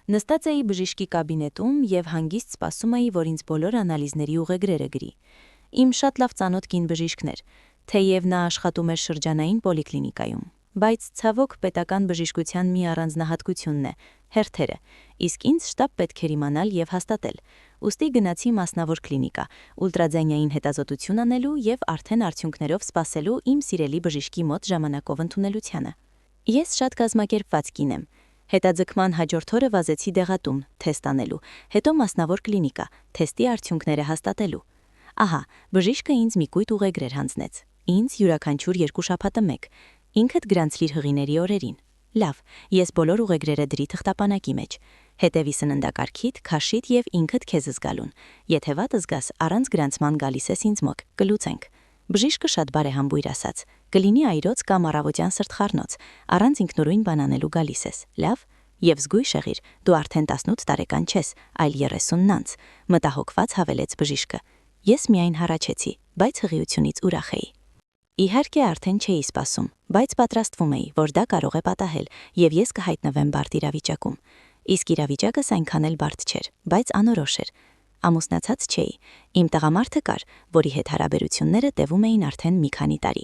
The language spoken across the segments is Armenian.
Նստած էի բժիշկի կաբինետում եւ հանգիստ սպասում էի, որ ինձ բոլոր անալիզների ուղեգրերը գրի։ Իմ շատ լավ ծանոթ կին բժիշկն էր, թեև նա աշխատում էր շրջանային պոլիկլինիկայում, բայց ցավոք պետական բժշկության մի առանձնահատկությունն է՝ հերթերը, իսկ ինձ շտապ պետք էր իմանալ եւ հաստատել։ Ուստի գնացի մասնավոր կլինիկա, ուլտրաձայնային հետազոտություն անելու եւ արդեն արդյունքներով սպասելու իմ սիրելի բժիշկի մոտ ժամանակով ընդունելությանը։ Ես շատ կազմակերպված կին եմ։ Հետաձգման հաջորդ օրը վազեցի դեղատուն, թեստ անելու, հետո մասնավոր կլինիկա, թեստի արդյունքները հաստատելու։ Ահա, բժիշկը ինձ մի կույտ ուղեգրեր հանձնեց։ Ինձ յուրաքանչյուր 2 շաբաթը մեկ։ Ինքդ գրանցրիր հղիների օրերին։ Լավ, ես բոլոր ուղեգրերը դրի թղթապանակի մեջ։ Հետևի սննդակարգիդ, քաշիդ եւ ինքդ քեզ զգալուն։ Եթե վատ զգաս, առանց գրանցման գալիս ես ինձ մոտ, կլուծենք։ Բժիշկը շատ բարեհամբույր ասաց. «Կլինի այրոց կամ առավոտյան սրտխառնոց, առանց ինքնուրույն բանանելու գալիս ես, լավ, եւ զգույշ եղիր, դու արդեն 18 տարեկան չես, այլ 30-ն անց», մտահոգված հավելեց բժիշկը։ Ես միայն հառաչեցի, բայց հղիությունից ուրախ էի։ Իհարկե արդեն չէի սպասում, բայց պատրաստվում էի, որ դա կարող է պատահել, եւ ես կհայտնվեմ բարդ իրավիճակում։ Իսկ իրավիճակս այնքան էլ բարդ չէր, բայց անորոշ էր։ Ամուսնացած չէի։ Իմ տղամարդը կար, որի հետ հարաբերությունները տևում էին արդեն մի քանի տարի,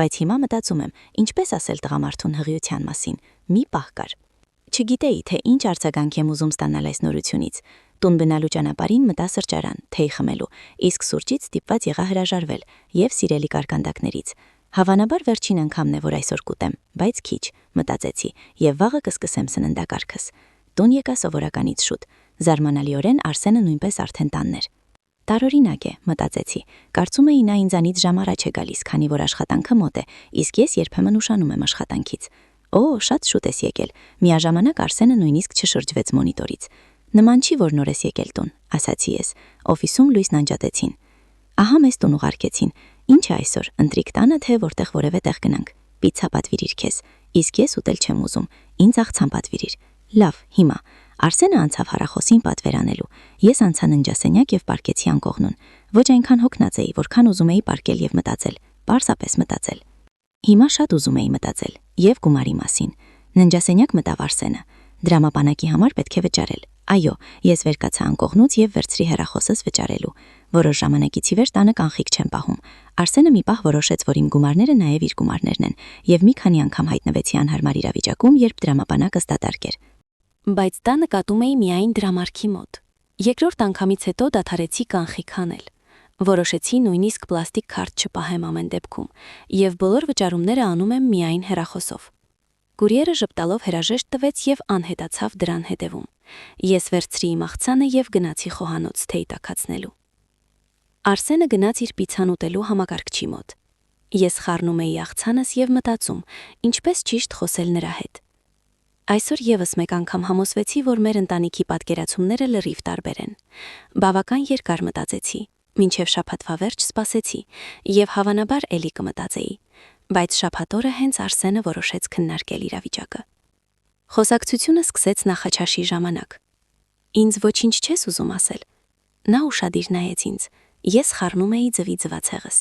բայց հիմա մտածում եմ, ինչպես ասել տղամարդուն հղիության մասին։ Մի պահ կար։ Չգիտեի, թե ինչ արձագանք եմ ուզում ստանալ այս նորությունից։ Տուն բնալու ճանապարհին մտա սրճարան, թեյ խմելու, իսկ սուրճից ստիպված եղա հրաժարվել եւ սիրելի կարկանդակներից։ Հավանաբար վերջին անգամն է, որ այսօր կուտեմ, բայց քիչ, մտածեցի, եւ վաղը կսկսեմ սննդակարգս։ Տուն եկա սովորականից շուտ։ Զարմանալիորեն Արսենը նույնպես արդեն տանն էր։ Տարօրինակ է, մտածեցի։ Կարծում էի նա ինձանից ժամ առաջ է գալիս, քանի որ աշխատանքը մոտ է, իսկ ես երբեմն ուշանում եմ աշխատանքից։ Օ, շատ շուտ ես եկել։ Միաժամանակ Արսենը նույնիսկ չշրջվեց մոնիտորից։ Նման չի, որ նոր ես եկել տուն, ասացի ես։ Օֆիսում լույսն անջատեցին։ Ահա մեզ տուն ուղարկեցին։ Ինչ է այսօր, ընտրիկ տանը, թե որտեղ որևէ տեղ գնանք։ Պիցցա պատվիրիր քեզ։ Իսկ ես ուտել չեմ ուզում։ Ինձ աղցան պատվիրիր։ Լավ, հիմա Արսենը անցավ հառախոսին պատվեր անելու։ Ես անցա ննջասենյակ եւ պառկեցի անկողնուն։ Ոչ այնքան հոգնած էի, որքան ուզում էի պառկել եւ մտածել։ Պարզապես մտածել։ Հիմա շատ ուզում էի մտածել եւ գումարի մասին։ Ննջասենյակ մտավ Արսենը։ Դրամապանակի համար պետք է վճարել։ Այո, ես վեր կացա անկողնուց եւ վերցրի հեռախոսս վճարելու։ Որոշ ժամանակից ի վեր տանը կանխիկ չեմ պահում։ Արսենը մի պահ որոշեց, որ իմ գումարները նաեւ իր գումարներն են, եւ մի քանի անգամ հայտնվեցի անհարմար իրավիճակում, երբ դրամապանակս դատարկ էր։ Բայց դա նկատում էի միայն դրամարկի մոտ։ Երկրորդ անգամից հետո դադարեցի կանխիկ անել։ Որոշեցի նույնիսկ պլաստիկ քարտ չպահեմ ամեն դեպքում, եւ բոլոր վճարումները անում եմ միայն հեռախոսով։ Կուրիերը ժպտալով հրաժեշտ տվեց եւ անհետացավ դրան հետևում։ Ես վերցրի իմ աղցանը եւ գնացի խոհանոց թեյ տաքացնելու։ Արսենը գնաց իր պիցցան ուտելու համակարգչի մոտ։ Ես խառնում էի աղցանս եւ մտածում, ինչպես ճիշտ խոսել նրա հետ։ Այսօր եւս մեկ անգամ համոզվեցի, որ մեր ընտանիքի պատկերացումները լրիվ տարբեր են։ Բավական երկար մտածեցի, մինչև շաբաթվա վերջ սպասեցի եւ հավանաբար էլի կմտածեի, բայց շաբաթ օրը հենց Արսենը որոշեց քննարկել իրավիճակը։ Խոսակցությունը սկսեց նախաչաշի ժամանակ։ Ինձ ոչինչ չես ուզում ասել։ Նա ուշադիր նայեց ինձ։ Ես խառնում էի ձվի ձվածեղս։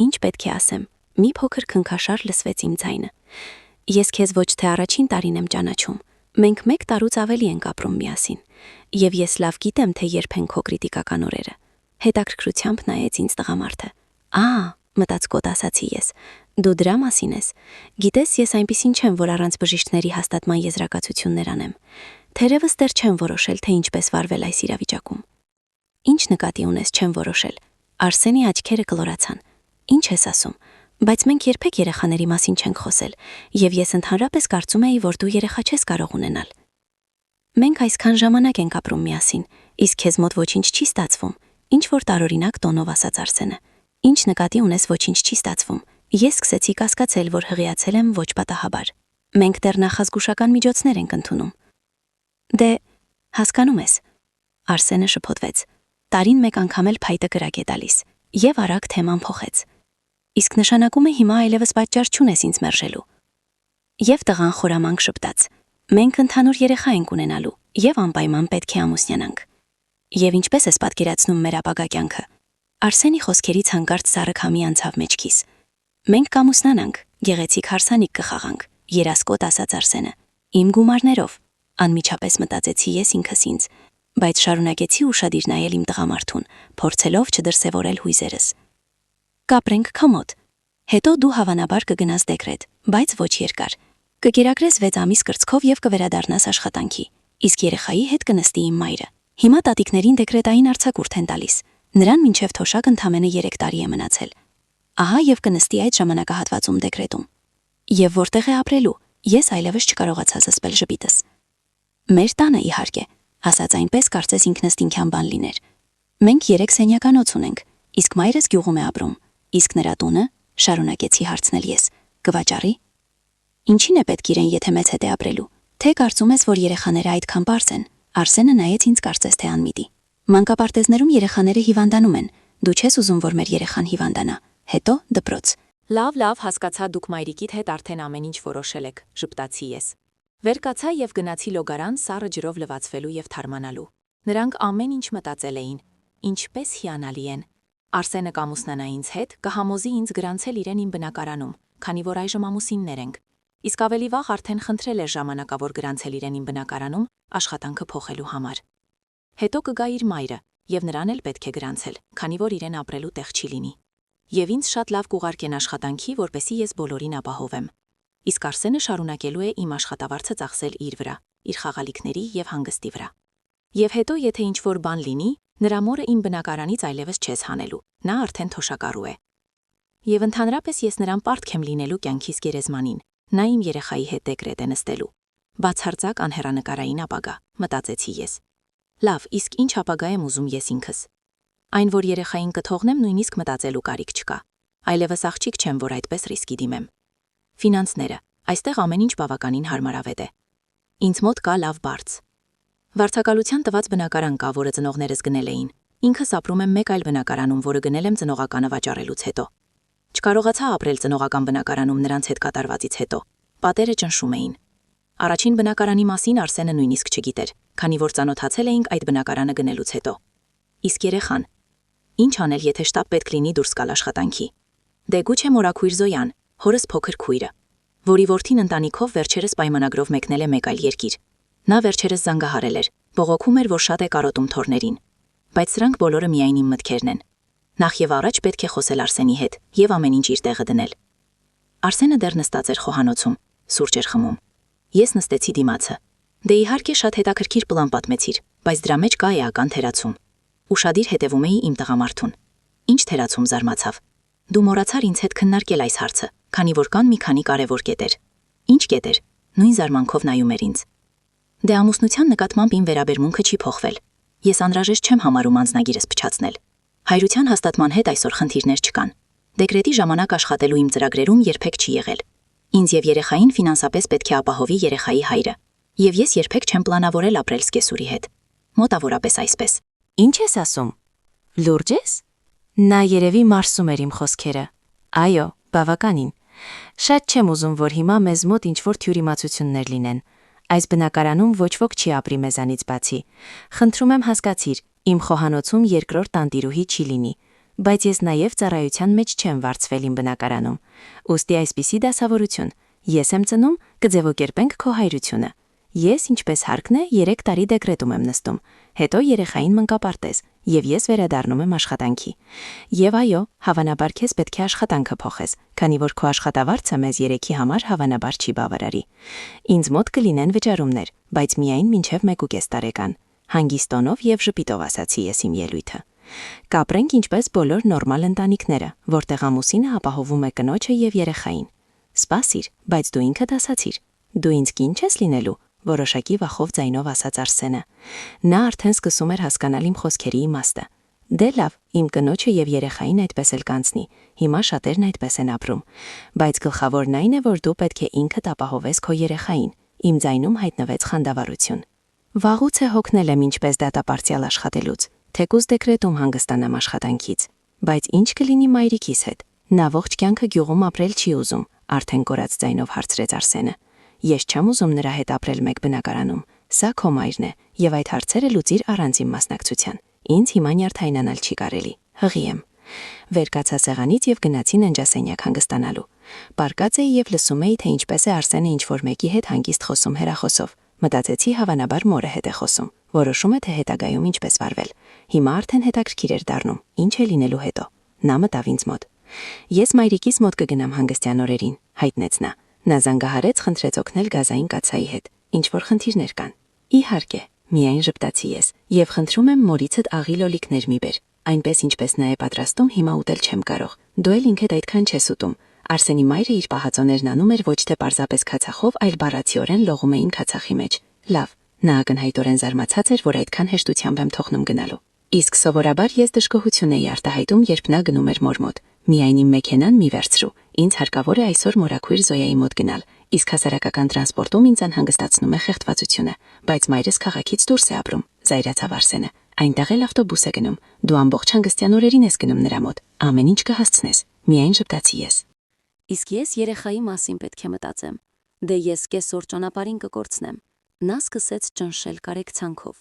Ինչ պետք է ասեմ։ Մի փոքր քնքաշար լսվեց իմ ձայնը։ Ես քեզ ոչ թե առաջին տարին եմ ճանաչում։ Մենք 1 տարուց ավելի ենք ապրում միասին։ Եվ ես լավ գիտեմ, թե երբ են քո կրիտիկական օրերը։ Հետաքրքրությամբ նայեց ինձ տղամարդը։ Մտածկոտ ասացի ես։ Դու դրա մասին ես։ Գիտես, ես այնպիսին չեմ, որ առանց բժիշկների հաստատման եզրակացություններ անեմ։ Թերևս դեռ չեմ որոշել, թե ինչպես վարվել այս իրավիճակում։ Ինչ նկատի ունես չեմ որոշել։ Արսենի աչքերը կլորացան։ Ինչ ես ասում։ Բայց մենք երբեք երեխաների մասին չենք խոսել, եւ ես ընդհանրապես կարծում էի, որ դու երեխա չես կարող ունենալ։ Մենք այսքան ժամանակ ենք ապրում միասին, իսկ քեզ մոտ ոչինչ չի ստացվում։ Ինչ որ տարօրինակ տոնով ասաց Արսենը։ Ինչ նկատի ունես ոչինչ չի ստացվում։ Ես սկսեցի կասկածել, որ հղիացել եմ ոչ պատահաբար։ Մենք դեռ նախազգուշական միջոցներ ենք ընդունում։ Դե, հասկանում ես։ Արսենը շփոթվեց։ Տարին մեկ անգամ էլ փայտը կրակ է տալիս, եւ արագ թեման փոխեց։ Իսկ նշանակում է հիմա այլևս պատճառ չունես ինձ մերժելու։ Եվ տղան խորամանկ շպտաց։ Մենք ընդհանուր երեխա ենք ունենալու, եւ անպայման պետք է ամուսնյանանք։ Եվ ինչպես ես պատկերացնում մեր ապագա կյանքը։ Արսենի խոսքերից հանկարծ սառը քամի անցավ մեջքիս։ Մենք կամուսնանանք, գեղեցիկ հարսանիք կխաղանք, երասկոտ ասաց Արսենը։ Իմ գումարներով։ Անմիջապես մտածեցի ես ինքս ինձ, բայց շարունակեցի ուշադիր նայել իմ տղամարդուն, փորձելով չդրսևորել հույզերս։ Կապրենք քամոտ։ Հետո դու հավանաբար կգնաս դեկրետ, բայց ոչ երկար։ Կկերակրես 6 ամիս կրծքով եւ կվերադառնաս աշխատանքի։ Իսկ երեխայի հետ կնստի իմ մայրը։ Հիմա տատիկներին դեկրետային արձակուրդ են տալիս։ Նրան մինչև թոշակ ընդամենը 3 տարի է մնացել։ Ահա եւ կնստի այդ ժամանակահատվածում դեկրետում։ Եվ որտեղ է ապրելու, ես այլևս չկարողացա զսպել ժպիտս։ Մեր տանը իհարկե, ասած այնպես կարծես ինքնըստինքյան բան լիներ։ Մենք 3 սենյականոց ունենք, իսկ մայրս գյուղում է ապրում, իսկ նրա տունը, շարունակեցի հարցնել ես, կվաճառի։ Ինչին է պետք իրեն, եթե մեծ հետ է ապրելու, թե կարծում ես, որ երեխաները այդքան պարզ են։ Արսենը նայեց ինձ կարծես թե անմիտի։ Մանկապարտեզներում երեխաները հիվանդանում են, դու չես ուզում, որ մեր երեխան հիվանդանա, հետո դպրոց։ Լավ, հասկացա, դուք մայրիկիդ հետ արդեն ամեն ինչ որոշել եք, ժպտացի ես։ Վեր կացա եւ գնացի լոգարան սառը ջրով լվացվելու եւ թարմանալու։ Նրանք ամեն ինչ մտածել էին, ինչպես հիանալի են։ Արսենը կամուսնանա ինձ հետ, կհամոզի ինձ գրանցել իրեն իմ բնակարանում, քանի որ այժմ ամուսիններ ենք։ Իսկ ավելի վաղ արդեն խնդրել էր ժամանակավոր գրանցել իրեն իմ բնակարանում աշխատանքը փոխելու համար։ Հետո կգա իր մայրը, եւ նրան էլ պետք է գրանցել, քանի որ իրեն ապրելու տեղ չի լինի։ Եվ ինձ շատ լավ կուղարկեն աշխատանքի, որպեսզի ես բոլորին ապահովեմ։ Իսկ Արսենը շարունակելու է իմ աշխատավարձը ծախսել իր վրա, իր խաղալիքների եւ հանգստի վրա։ Եվ հետո, եթե ինչ-որ բան լինի, նրա մորը իմ բնակարանից այլևս չես հանելու, նա արդեն թոշակառու է։ Եվ ընդհանրապես ես նրան պարտք եմ լինելու կյանքիս գերեզմանին, նա իմ երեխայի հետ դեկրետ է նստելու։ Բացարձակ անհեռանկարային ապագա, մտածեցի ես։ Լավ, իսկ ինչ ապագա եմ ուզում ես ինքս։ Այն, որ երեխային կթողնեմ, նույնիսկ մտածելու կարիք չկա։ Այլևս աղջիկ չեմ, որ այդպես ռիսկի դիմեմ։ Ֆինանսները, այստեղ ամեն ինչ բավականին հարմարավետ է։ Ինձ մոտ կա լավ բարձ։ Վարձակալության տված բնակարան կա, որը ծնողներս գնել էին։ Ինքս ապրում եմ մեկ այլ բնակարանում, որը գնել եմ ծնողականը վաճառելուց հետո։ Չկարողացա ապրել ծնողական բնակարանում նրանց հետ կատարվածից հետո։ Պատերը ճնշում էին։ Առաջին բնակարանի մասին Արսենը նույնիսկ չգիտեր, քանի որ ծանոթացել էինք այդ բնակարանը գնելուց հետո։ Իսկ երեխան։ Ինչ անել, եթե շտապ պետք լինի դուրս գալ աշխատանքի։ Դե գուցե մորաքույր Զոյան, հորս փոքր քույրը, որի որդին ընտանիքով վերջերս պայմանագրով մեկնել է մեկ այլ երկիր։ Նա վերջերս զանգահարել էր, բողոքում էր, որ շատ է կարոտում թորներին։ Բայց սրանք բոլորը միայն իմ մտքերն են։ Նախ եւ առաջ պետք է խոսել Արսենի հետ եւ ամեն ինչ իր տեղը դնել։ Արսենը դեռ նստած էր խոհանոցում, սուրճ էր խմում։ Ես նստեցի դիմացը։ Դե իհարկե շատ հետաքրքիր պլան պատմեցիր, բայց դրա մեջ կա էական թերացում։ Ուշադիր հետևում էի իմ տղամարդուն։ Ինչ թերացում, զարմացավ։ Դու մոռացար ինձ հետ քննարկել այս հարցը, քանի որ կան մի քանի կարևոր կետեր։ Ինչ կետեր։ Նույն զարմանքով նայում էր ինձ։ Դե ամուսնության նկատմամբ իմ վերաբերմունքը չի փոխվել։ Ես անհրաժեշտ չեմ համարում անձնագիրս փչացնել։ Հայրության հաստատման հետ այսօր խնդիրներ չկան։ Դեկրետի ժամանակ աշխատելու իմ ծրագրերում երբեք չի եղել։ Ինձ եւ երեխային ֆինանսապես պետք է ապահովի երեխայի հայրը։ Եվ ես երբեք չեմ պլանավորել ապրել սկեսուրի հետ։ Մոտավորապես այսպես։ Ինչ ես ասում։ Լուրջ ես։ Նա երևի մարսում էր իմ խոսքերը։ Այո, բավականին։ Շատ չեմ ուզում, որ հիմա մեզ մոտ ինչ-որ թյուրիմացություններ լինեն։ Այս բնակարանում ոչ ոք չի ապրի մեզանից բացի։ Խնդրում եմ հասկացիր, իմ խոհանոցում երկրորդ տանտիրուհի չի լինի, բայց ես նաև ծառայության մեջ չեմ վարձվել իմ բնակարանում։ Ուստի այսպիսի դասավորություն։ Ես եմ ծնում, կձևակերպենք քո հայրությունը։ Ես, ինչպես հարկն է, 3 տարի դեկրետում եմ նստում, հետո երեխային մանկապարտեզ, եւ ես վերադառնում եմ աշխատանքի։ Եվ այո, հավանաբար քեզ պետք է աշխատանքը փոխես, քանի որ քո աշխատավարձը մեզ 3-ի համար հավանաբար չի բավարարի։ Ինձ մոտ կլինեն վճարումներ, բայց միայն մինչև 1.5 տարեկան։ Հանգիստ տոնով եւ ժպիտով ասացի ես իմ ելույթը։ Կապրենք ինչպես բոլոր նորմալ ընտանիքները, որտեղ ամուսինը ապահովում է կնոջը եւ երեխային։ Սպասիր, բայց դու ինքդ ասացիր։ Դու ինձ կին չես լինելու, որոշակի վախով ձայնով ասաց Արսենը։ Նա արդեն սկսում էր հասկանալ իմ խոսքերի իմաստը։ Դե լավ, իմ կնոջը եւ երեխային այդպես էլ կանցնի։ Հիմա շատերն այդպես են ապրում։ Բայց գլխավորն այն է, որ դու պետք է ինքդ ապահովես քո երեխային։ Իմ ձայնում հայտնվեց խանդավառություն։ Վաղուց է հոգնել եմ ինչպես դատապարտյալ աշխատելուց, թեկուզ դեկրետում հանգստանամ աշխատանքից։ Բայց ինչ կլինի մայրիկիս հետ։ Նա ողջ կյանքը գյուղում ապրել չի ուզում, արդեն կորած ձայնով հարցրեց Արսենը։ Ես չեմ ուզում նրա հետ ապրել մեկ բնակարանում։ Սա քո մայրն է, եւ այդ հարցերը լուծիր առանց իմ մասնակցության։ Ինձ հիմա նյարդայնանալ չի կարելի։ Հղի եմ։ Վեր կացա սեղանից եւ գնացի ննջասենյակ հանգստանալու։ Պարկած էի եւ լսում էի, թե ինչպես է Արսենը ինչ-որ մեկի հետ հանգիստ խոսում հեռախոսով, Մտածեցի հավանաբար մորը հետ է խոսում, որոշում է թե հետագայում ինչպես վարվել։ Հիմա արդեն հետաքրքիր էր դառնում, ինչ է լինելու հետո։ Նա մտավ ինձ մոտ։ Ես մայրիկիս մոտ կգնամ հանգստյան օրերին, հայտնեց նա։ Նա զանգահարեց, խնդրեց օգնել գազային կացայի հետ։ Ինչ որ խնդիրներ կան։ Իհարկե, միայն ժպտացի ես, եւ խնդրում եմ մորիցդ աղի լոլիկներ մի բեր։ Այնպես ինչպես նա է պատրաստում, հիմա ուտել չեմ կարող։ Դու էլ ինքդ այդքան չես ուտում։ Արսենի մայրը իր պահածոներն անում էր ոչ թե պարզապես քացախով, այլ բառացիորեն լողում էին քացախի մեջ։ Լավ, նա ակնհայտորեն զարմացած էր, որ այդքան հեշտությամբ եմ թողնում գնալու։ Իսկ սովորաբար ես դժգոհություն էի արտահայտում, երբ նա գնում էր մոր մոտ։ Միայն իմ մեքենան մի վերցրու։ Ինձ հարկավոր է այսօր մորաքույր Զոյայի մոտ գնալ, իսկ հասարակական տրանսպորտում ինձ անհանգստացնում է խեղդվածությունը, բայց մայրս քաղաքից դուրս է ապրում, զայրացավ Արսենը։ Այնտեղ էլ ավտոբուս է գնում։ Դու ամբողջ հանգստյան օրերին ես գնում նրա մոտ։ Ամեն ինչ կհասցնես։ Միայն ժպտացի ես։ Իսկ ես երեխայի մասին պետք է մտածեմ։ Դե ես կեսօր ճանապարհին կկորցնեմ։ Նա սկսեց ճնշել կարեկցանքով։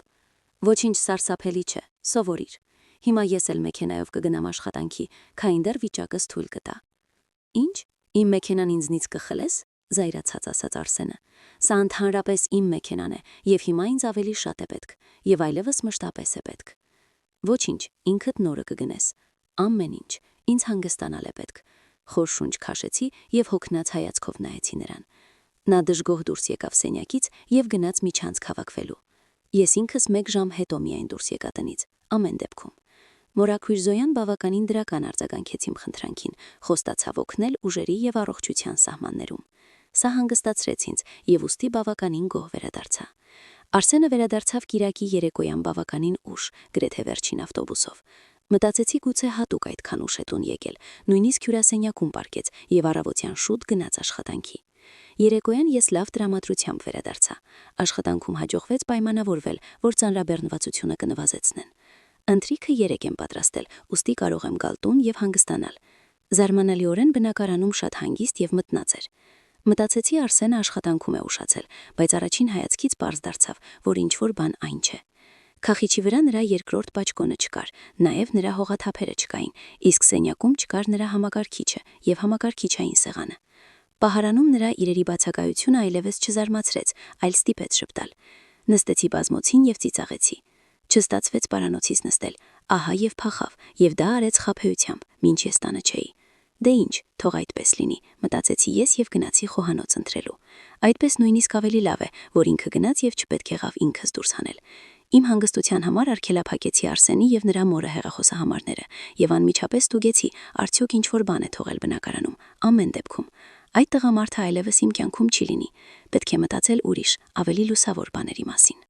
Ոչինչ սարսափելի չէ, սովորիր։ Հիմա ես էլ մեքենայով կգնամ աշխատանքի, քային դեռ վիճակս թույլ կտա։ Ինչ, իմ մեքենան ինձնից կխլես, զայրացած ասաց Արսենը։ Սա ընդհանրապես իմ մեքենան է, եւ հիմա ինձ ավելի շատ է պետք, եւ այլևս մշտապես է պետք։ Ոչինչ, ինքդ նորը կգնես։ Ամեն ինչ, ինձ հանգստանալ է պետք։ Խոր շունչ քաշեցի եւ հոգնած հայացքով նայեցի նրան։ Նա դժգոհ դուրս եկավ սենյակից եւ գնաց միջանցք հավաքվելու։ Ես ինքս 1 ժամ հետո միայն դուրս եկա տնից, ամեն դեպքում։ Մորաքույր Զոյան բավականին դրական արձագանքեց իմ խնդրանքին, խոստացավ օգնել ուժերի եւ առողջության սահմաններում։ Սա հանգստացրեց ինձ եւ ուստի բավականին գոհ վերադարձա։ Արսենը վերադարձավ կիրակի երեկոյան բավականին ուշ, գրեթե վերջին ավտոբուսով։ Մտածեցի գուցե հատուկ այդքան ուշ է տուն եկել, նույնիսկ հյուրասենյակում պառկեց եւ առավոտյան շուտ գնաց աշխատանքի։ Երեկոյան ես լավ տրամադրությամբ վերադարձա։ Աշխատանքում հաջողվեց պայմանավորվել, որ ծանրաբեռնվածությունը կնվազեցնեն։ Ընթրիքը 3 եմ պատրաստել, ուստի կարող եմ գալ տուն եւ հանգստանալ։ Զարմանալիորեն բնակարանում շատ հանգիստ եւ մտնած էր։ Մտածեցի Արսենը աշխատանքում է ուշացել, բայց առաջին հայացքից պարզ դարձավ, որ ինչ որ բան այն չէ։ Քախիչի վրա նրա երկրորդ պաճկոնը չկար, նաև նրա հողաթափերը չկային, իսկ սենյակում չկար նրա համակարգիչը եւ համակարգիչային սեղանը։ Պահարանում նրա իրերի բացակայությունը այլևս չզարմացրեց, այլ ստիպեց շպտալ։ Նստեցի բազմոցին եւ ծիծաղեցի։ Չստացվեց պարանոցից նստել, ահա եւ փախավ, եւ դա արեց խաբեությամբ, մինչ ես տանը չէի։ Դե ինչ, թող այդպես լինի, մտածեցի ես եւ գնացի խոհանոց ընտրելու։ Այդպես նույնիսկ ավելի լավ է, որ ինքը գնաց եւ չպետք եղավ ինքս դուրս հանել։ Իմ հանգստության համար արգելափակեցի Արսենի եւ նրա մորը հեղախոսահամարները եւ անմիջապես ստուգեցի, արդյոք ինչ որ բան է թողել բնակարանում, ամեն դեպքում։ Այդ տղամարդը այլևս իմ կյանքում չի լինի, պետք է մտածել ուրիշ, ավելի լուսավոր բաների մասին։